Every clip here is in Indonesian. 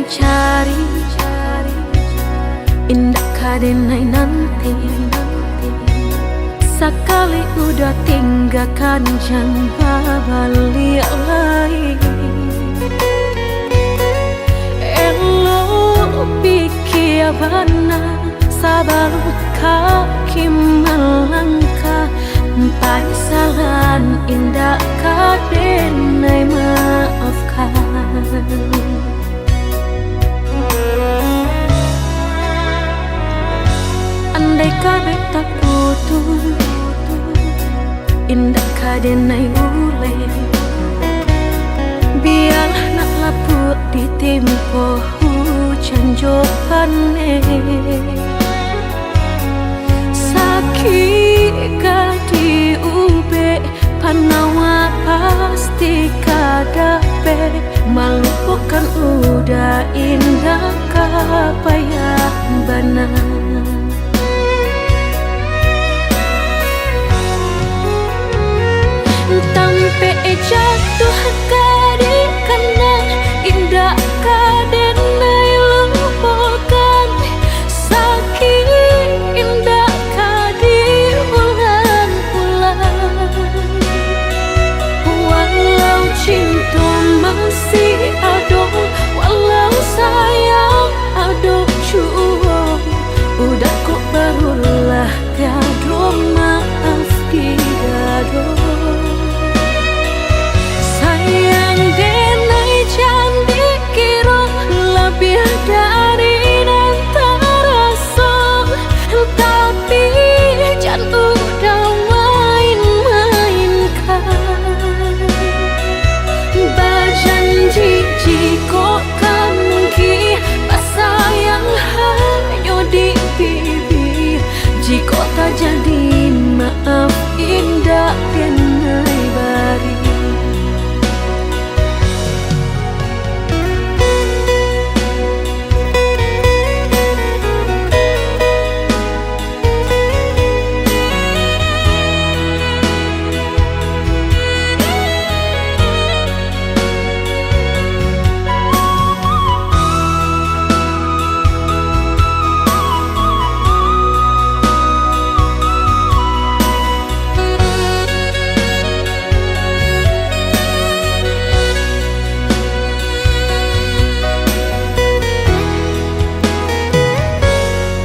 mencari indah kadenai nanti. Sekali udah tinggalkan jangan balik lagi. Elo pikir benar sabar kaki melangkah. Paisalan indah kadenai maafkan. Andai kabeh tak putus, indah kadenai ule. Biarlah nak laput di tempo hujan jopane. Sakit kadi ube panawa pasti kadape. Melupakan udah indah kapayah benar. Tampe jatuh kadi kena indah kadenai lupakan. Sakit indah kadi ulang-ulang. Walau cinta masih ada, walau sayang ada jua, udah kok barulah tiada maaf tiada. Sayang denai jangan dikira lebih dari nanti rasa. Tapi jangan udah main-mainkan. Berjanji jika kamu sayang hanya di bibir. Jika tak jadi maaf indah denai bari.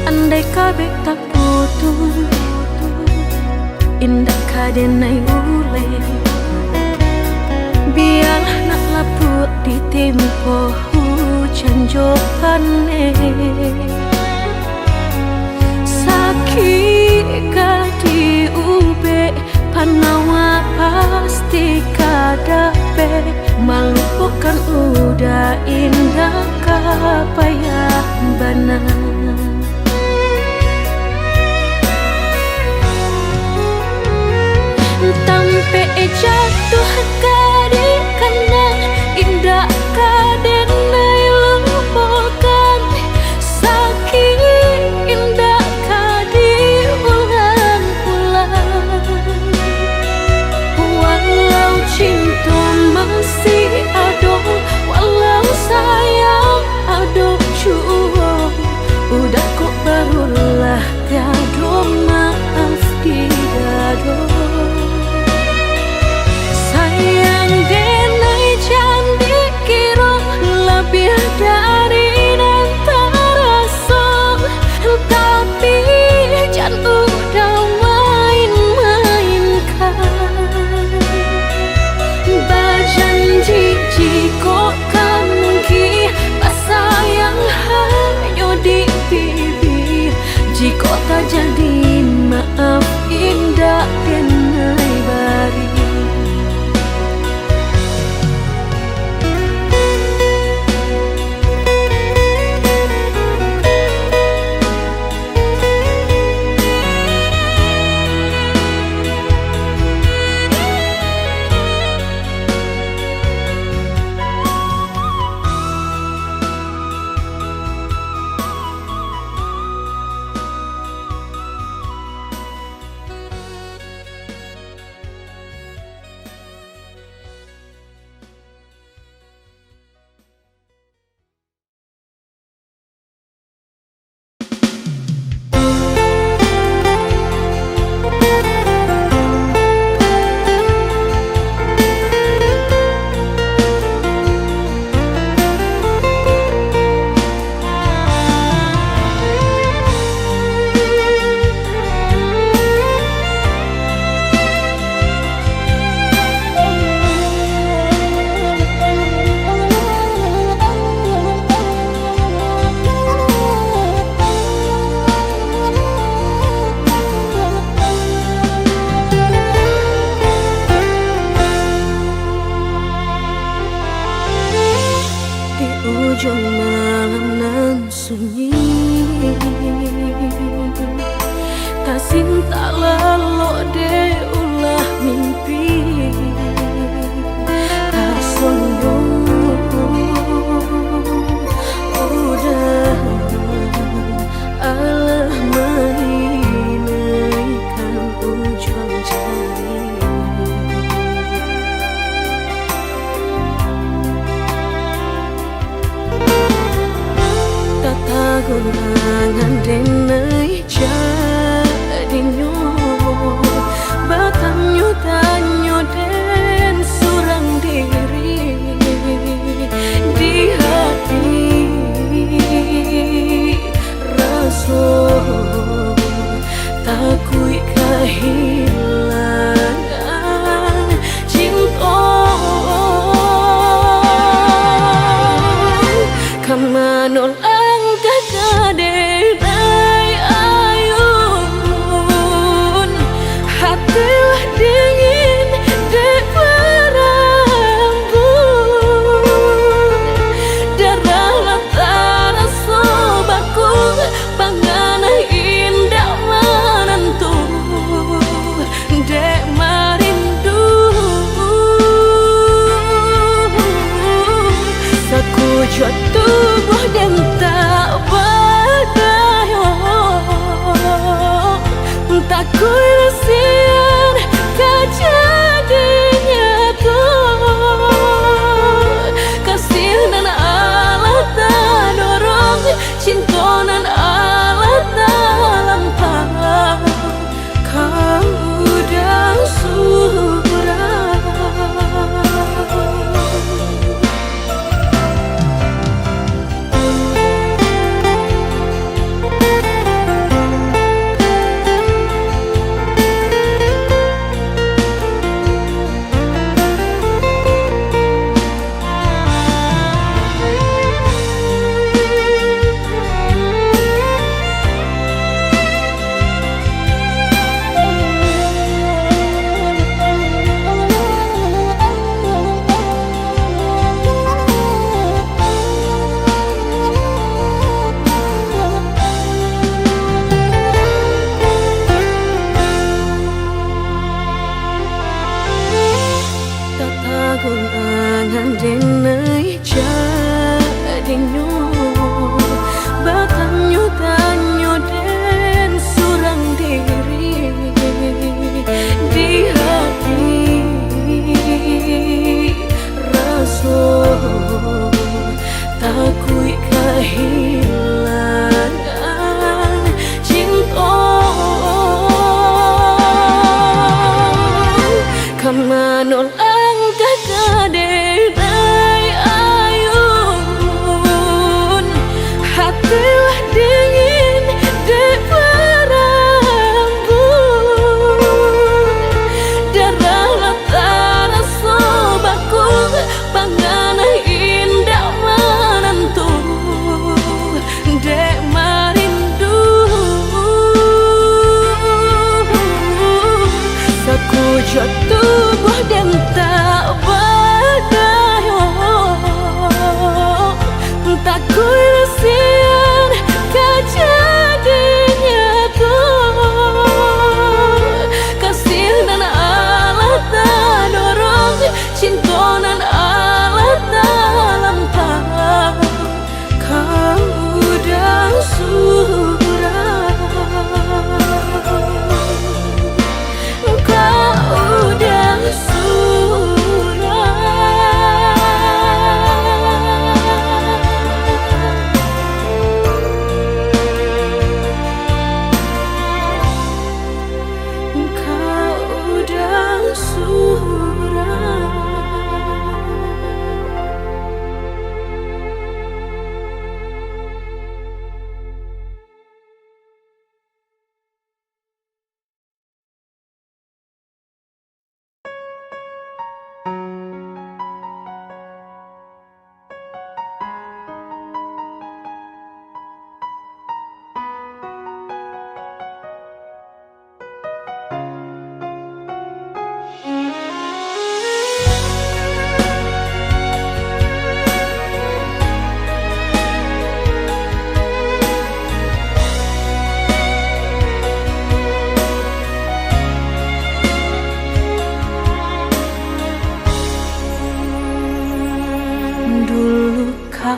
Andai kabeh tak putus, indah kadenai ule. Biarlah nak laput di tempo hujan jopane. Sakit kadi ube panawa pasti kadape. Melupakan udah indah kapayah benar. Tampe jatuh kadi kena indah kadenai lupakan. Sakit indah kadi ulang-ulang. Walau cinta masih ada, walau sayang ada jua, udah kok barulah tiada maaf tiada. Sayang gunangan denai jadinyo batanyo tanyo den surang diri di hati raso takui kehilangan cinta kamanol ang kakadenay ayun hatilah dingin di perambun darahlah terasa bakung panganah indah menentu dek marindu sekujur tubuh dan tak berdaya tak kurasian kejadiannya tuh kasih nan Allah tak dorong cinta nan Allah tak lampau kau udah surah. Gunangan denai jadinyo batanyo tanyo den surang diri di hati raso takui kehilangan cinta kamanol kakadenay ayun hatilah dingin di perambun darahlah terasa bakung panganah indah menentu dek marindu sekujur tubuh dan tak berdaya tak kurasian kejadiannya tuh kasih nan Allah tak dorong cinta nan Allah tak lampau kau udah surah kau udah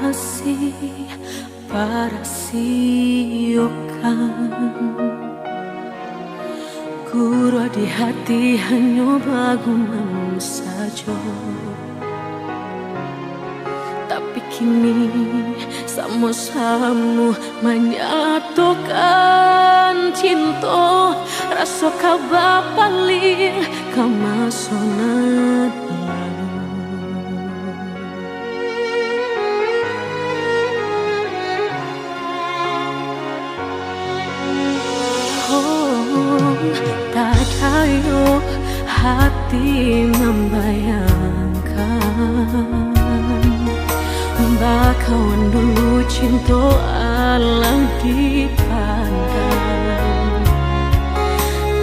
kasih para siokan Kura di hati hanya baguman saja. Tapi kini Samu-samu menyatukan cinta, rasa kabar paling kemasonat lalu. Oh, tak tahu hati membayangkan bakawan dulu cinta alam dipandang.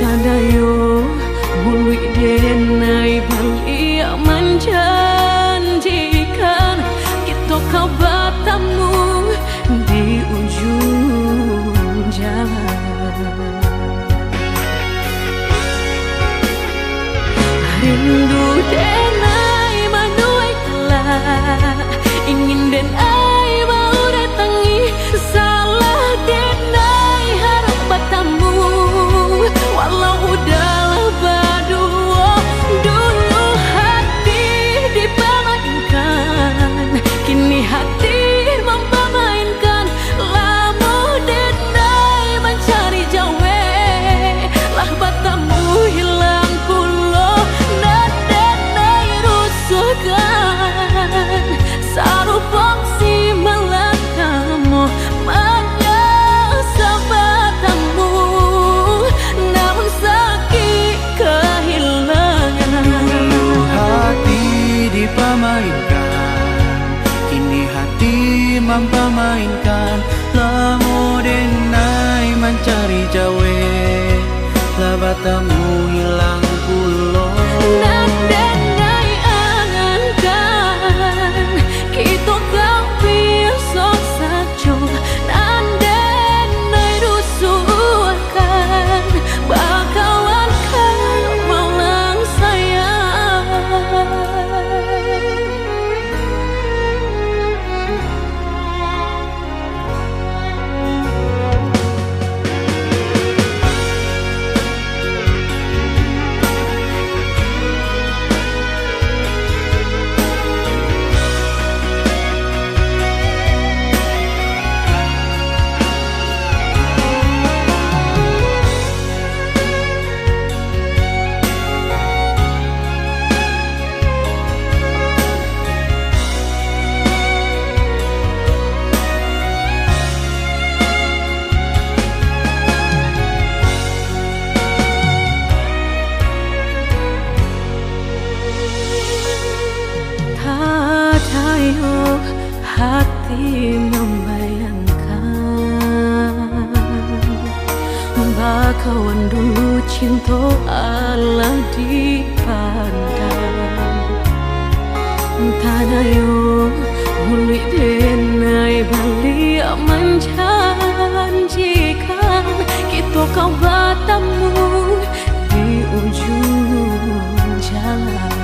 Tanda yo mului denai balik menjanjikan kita kau bertemu di ujung jalan. Rindu denai manuai telah ingin den ai mau datangi, salah denai harap bertemu walau udahlah berdua. Dulu hati dipermainkan, kini hati mempermainkan. Lama denai mencari jawe, lah bertemu hilang pulau dan denai rusuhkan. Sarupang si melakamu menyesal bertemu, namun sakit kehilangan. Dulu hati dipermainkan, kini hati mempermainkan. Lamo denai mencari jawe, lah bertemu hilang pulau. Dan denai angankan kita kau besok saja, dan denai rusuhkan bakawan kau malang sayang. Hati membayangkan bakawan dulu cinta Allah dipandang. Tanah yo muli denai balik menjanjikan kita kau bertemu di ujung jalan.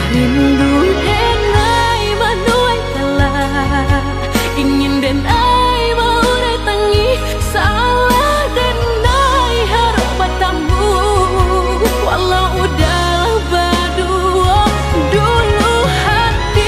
Rindu denai manuai telah ingin denai mau datangi, salah denai harap bertemu walau udahlah berdua. Dulu hati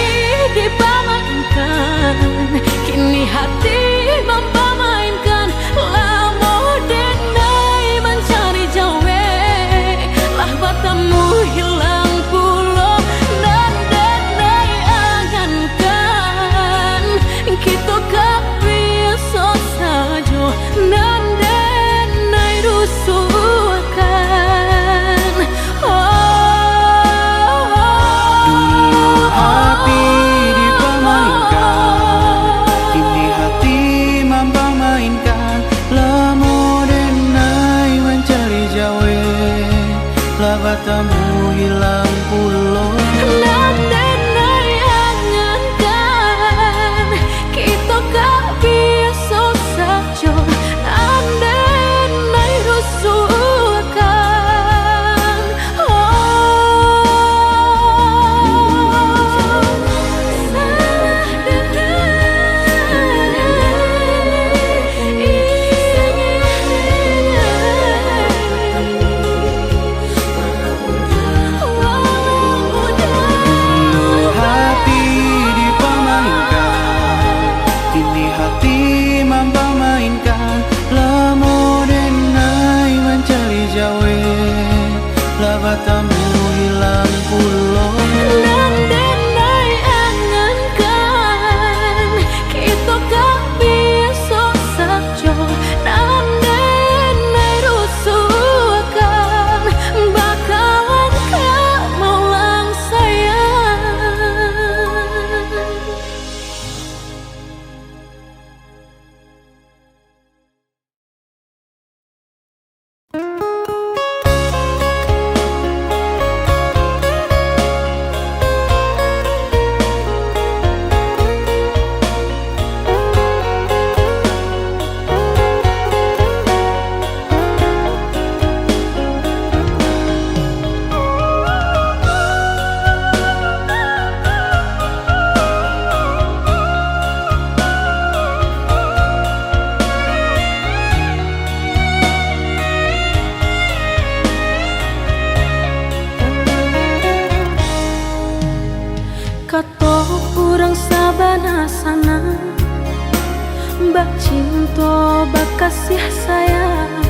cinta bakasih sayang,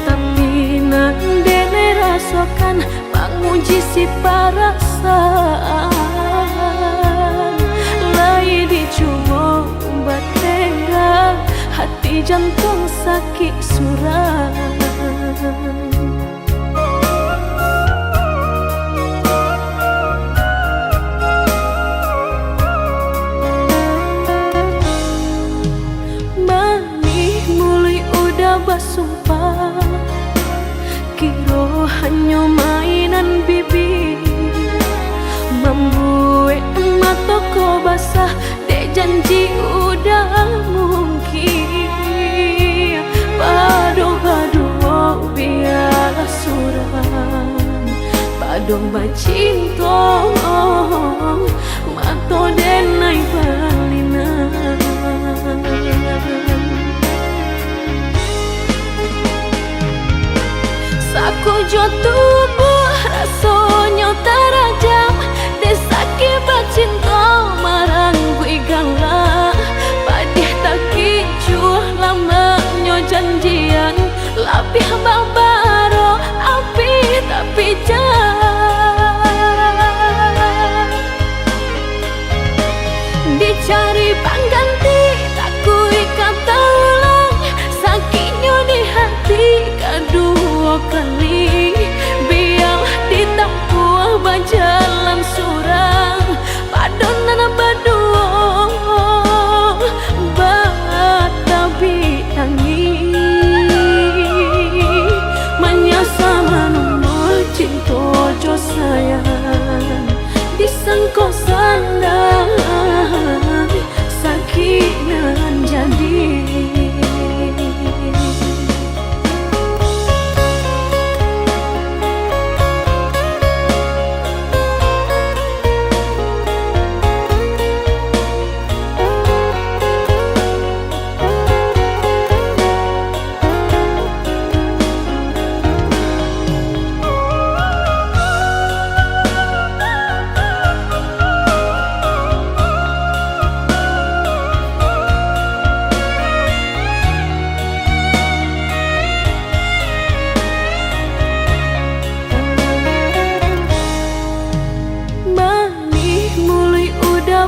tapi nang dene rasakan menguji si perasaan. Lai dicoba batengga, hati jantung sakit suram. Basumpah kiro hanya mainan bibi, membuat mataku basah dek janji udah mungkin. Padu-padu biarlah suram, padu bacinta mato denai balinan. Saku jo tubuh rasanya terajam, desaki bacinta marang gue galak. Padih tak kicuh lamanya janjian, lapih babaro api tapi jangan. Dicari pengganti tak kui kata ulang, sakitnya di hati kedua kali. Biar ditempuh berjalan surang, padonan berdua batabi tangi. Menyasa menunggu cinta jo sayang, disangko sandang sakinan jadi.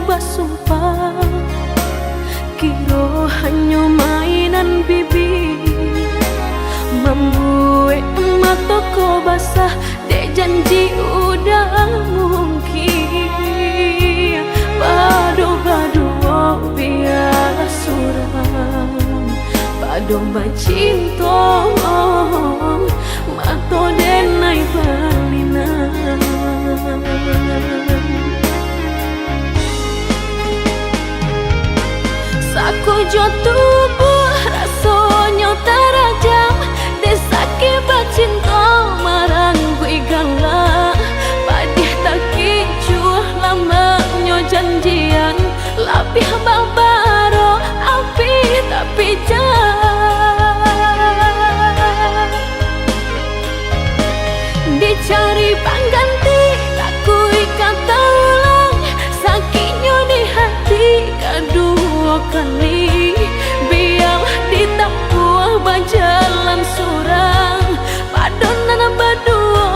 Basumpah kiro hanya mainan bibi, membuat mataku basah dek janji udah mungkin. Padu-padu biarlah suram, padu bacinta mato denai balinan. Saku jo tubuh rasanya terajam, desaki bacinta marang gue galak. Padih tak kicuh lamanya janjian, lapih babaro api tapi jangan. Dicari pengganti tak kui kata ulang, sakitnya di hati kedua kali. Biar ditempuh berjalan surang, padonan berdua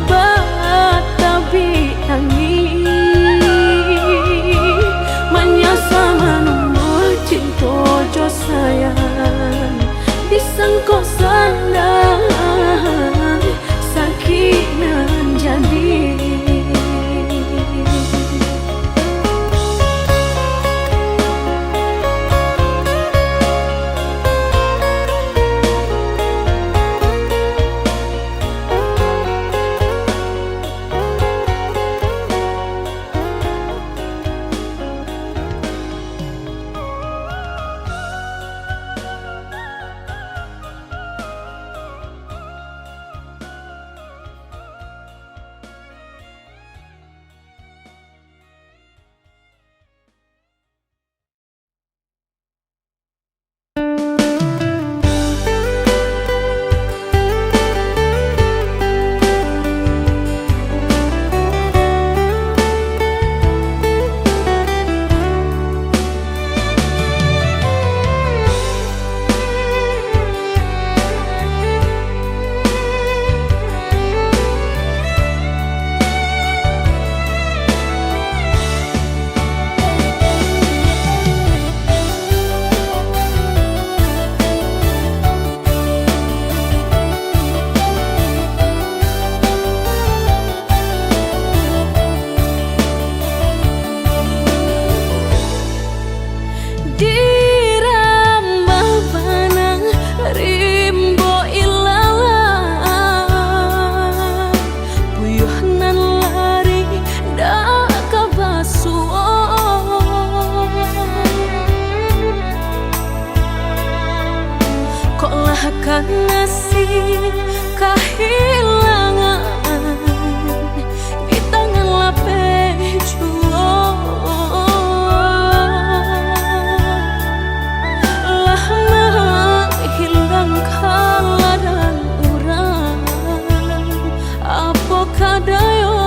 batabi tangi. Menyasa menunggu cinta jo sayang, disangko sandang sakinan jadi. karena si kehilangan di tangan lapeh jual lah menghilangkan ladang urang apa kadayo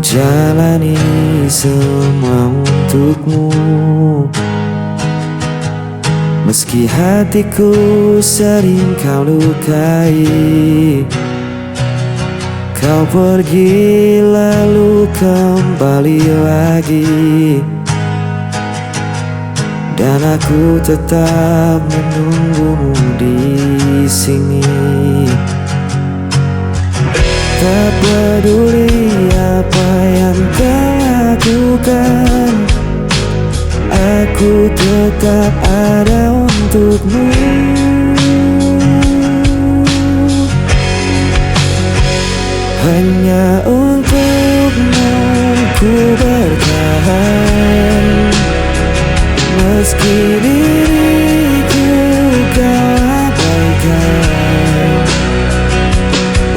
jalani semua untukmu, meski hatiku sering kau lukai. Kau pergi lalu kembali lagi, dan aku tetap menunggumu di sini. Tak peduli apa yang kau lakukan, aku tetap ada untukmu. Hanya untukmu ku bertahan, meski diriku kau abaikan.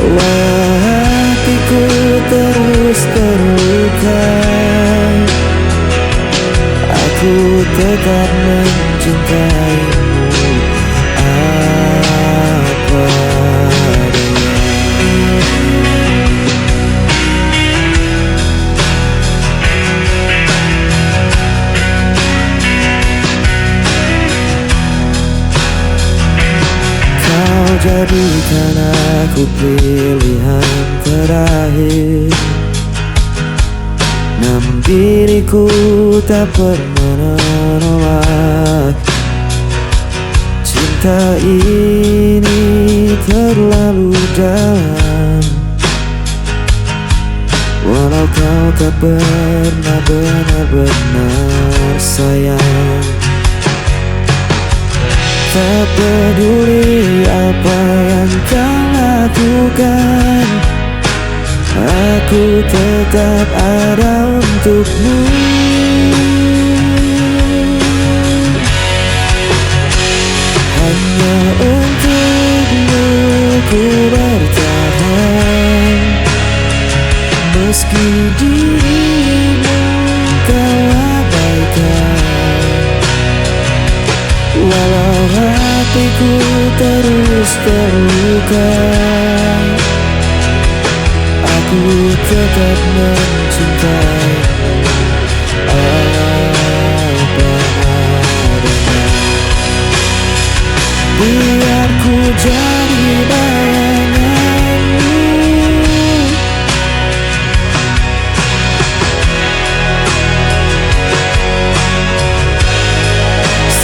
Walau hatiku terus terluka, aku tetap mencintaimu apa adanya. Kau jadikan aku pilihan terakhir, namun diriku tak pernah menolak. Cinta ini terlalu dalam, walau kau tak pernah benar-benar sayang. Tak peduli apa yang kau lakukan, aku tetap ada untukmu. Hanya untukmu ku bertahan, meski dirimu kau abaikan. Walau hatiku terus terluka, aku tetap mencintaimu apa adanya. Biar ku jadi bayanganmu,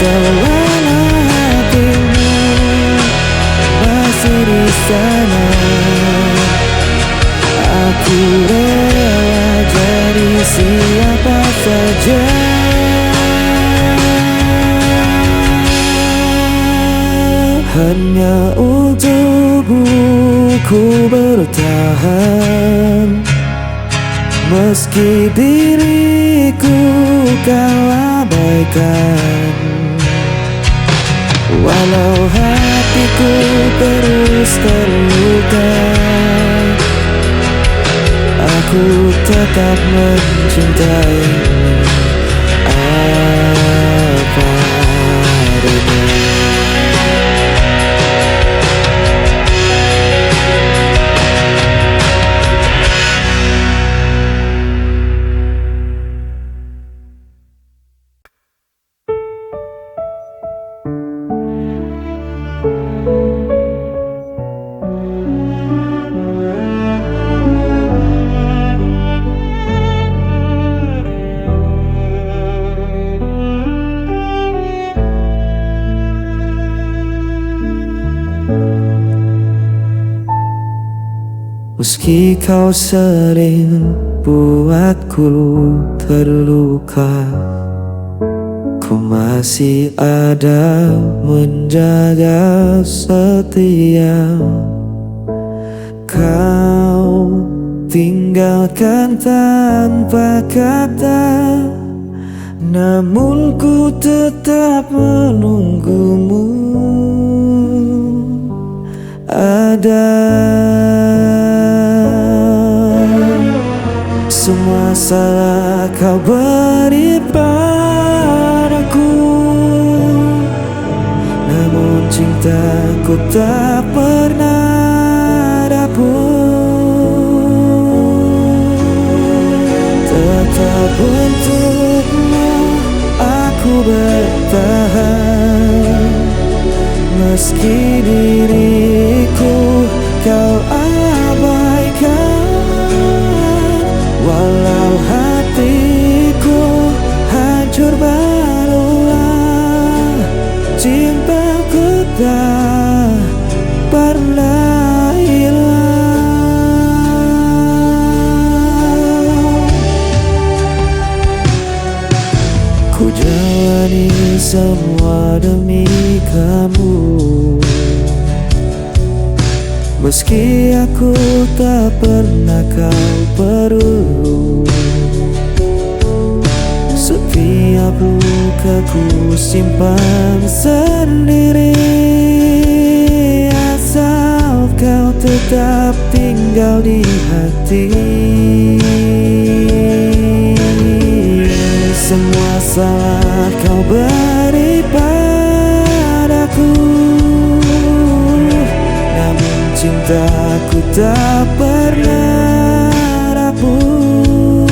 selama hatimu masih di sana, aku rela jadi siapa saja. Hanya untukmu ku bertahan, meski diriku kau abaikan. Walau hatiku terus terluka, aku tetap mencintaimu apa adanya. Meski kau sering buatku terluka, ku masih ada menjaga setia. Kau tinggalkan tanpa kata, namun ku tetap menunggumu. Ada semua salah kau beri padaku, namun cintaku tak pernah dapur. Meski diriku kau abaikan, walau hatiku hancur berulang, cintaku tak pernah hilang. Ku jalani semua demi kamu, meski aku tak pernah kau perlu. Setiap luka ku simpan sendiri, asal kau tetap tinggal di hati. Semua salah kau beri padaku, namun cintaku tak pernah rapuh.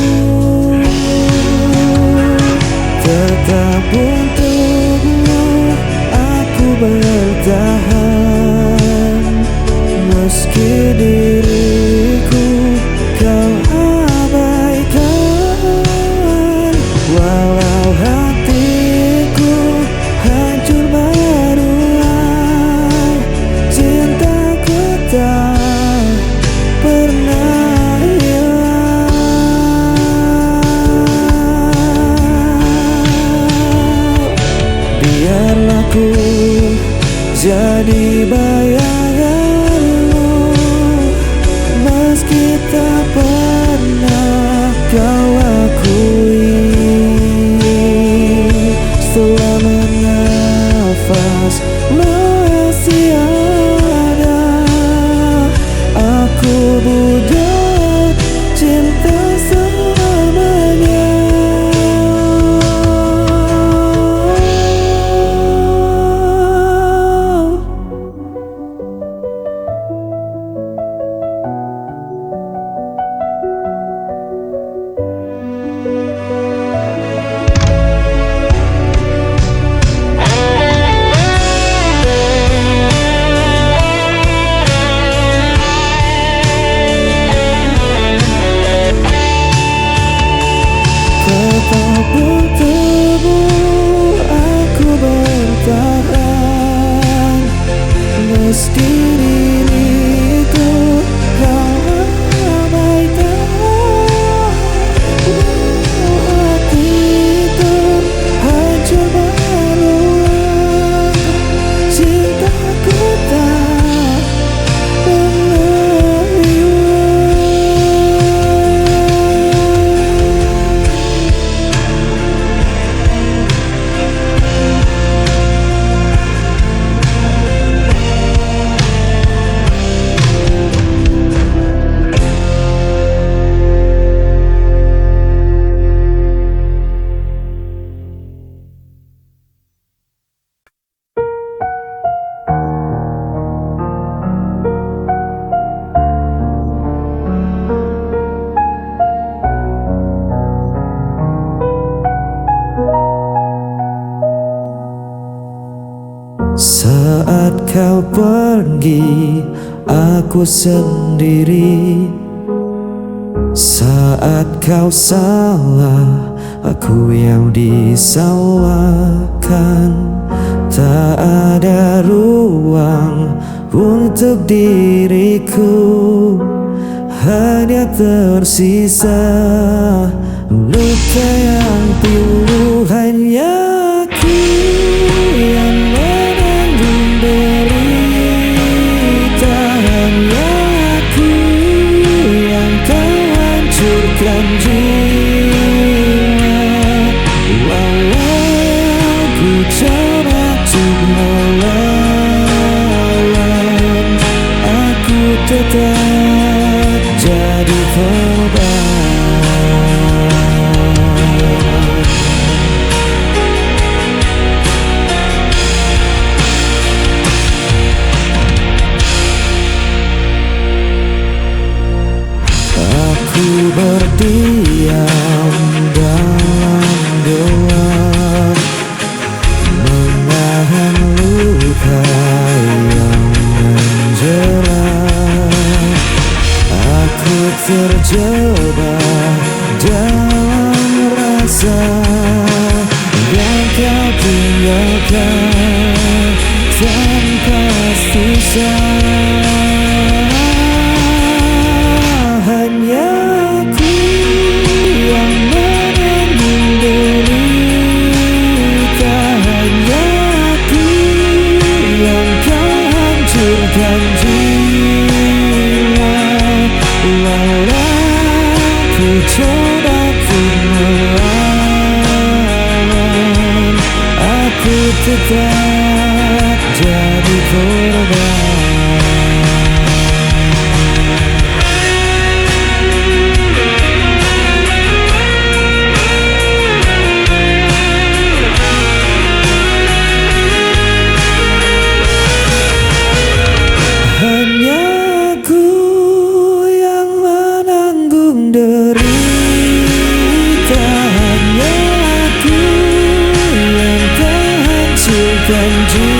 Tetap untukmu aku bertahan, meski diriku kau abaikan, walau hatiku hancur berulang, cintaku tak pernah hilang. Biarlah ku jadi bayanganmu, meski tak pernah kau akui. Setelah menafas masih ada, aku budak cinta selamanya. Tetap untukmu aku bertahan, meski diriku kau abaikan, hatiku hancur berulang, cintaku tak pernah hilang. Saat kau pergi, aku sendiri. Saat kau salah, aku yang disalahkan. Tak ada ruang untuk diriku, hanya tersisa luka yang pilu. Hanya aku yang menanggung derita, hanya aku yang kau hancurkan jiwa. Walau ku coba untuk melawan, aku tetap jadi korban. terjebak dalam rasa yang kau tinggalkan tanpa sisa. Hanya aku yang menanggung derita, hanya aku yang kau hancurkan jiwa. Walau ku coba ku melawan, aku tetap jadi korban. Hanya aku yang menanggung derita, hanya aku yang terhancurkan jiwa.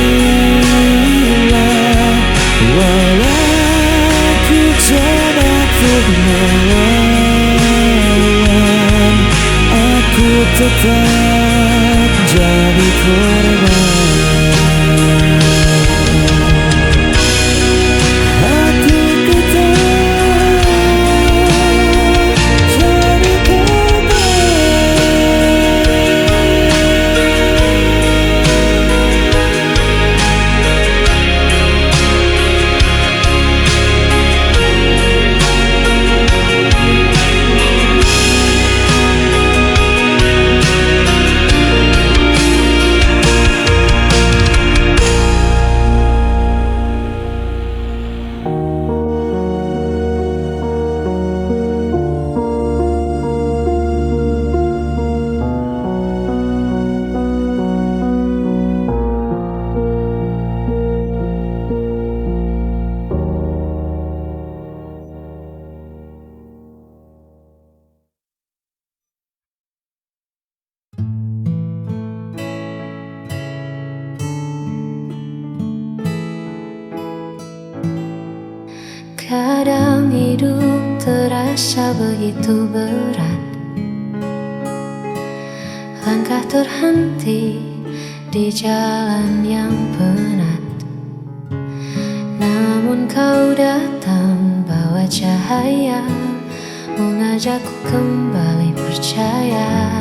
Walau ku coba untuk melawan, aku tetap jadi korban. Kadang hidup terasa begitu berat, langkah terhenti di jalan yang penat. Namun kau datang bawa cahaya, mengajakku kembali percaya.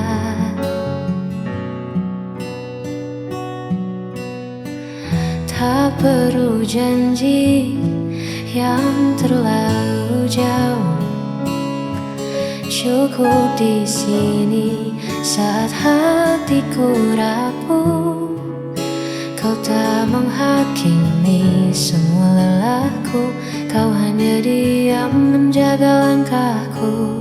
Tak perlu janji yang terlalu jauh, cukup di sini saat hatiku rapuh. Kau tak menghakimi semua lelahku, kau hanya diam menjaga langkahku.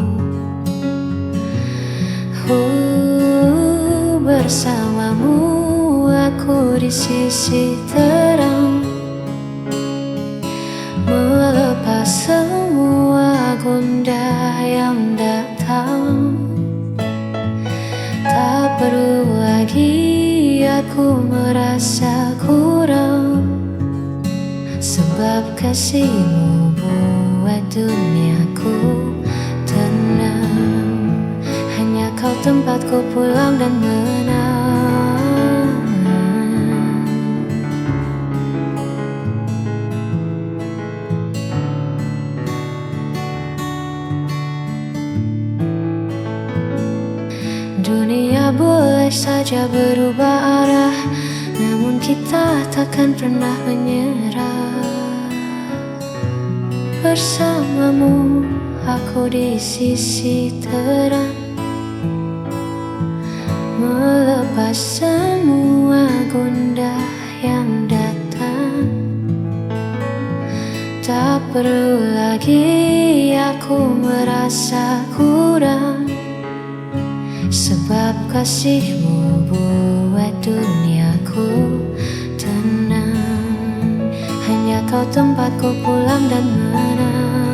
Bersamamu aku di sisi terang, melepas semua gundah yang datang. Tak perlu lagi aku merasa kurang, sebab kasihmu buat duniaku tenang. Hanya kau tempatku pulang dan menang. Dunia boleh saja berubah arah, namun kita takkan pernah menyerah. Bersamamu aku di sisi terang, melepas semua gundah yang datang. Tak perlu lagi aku merasa kurang, sebab kasihmu buat duniaku tenang. Hanya kau tempatku pulang dan menang.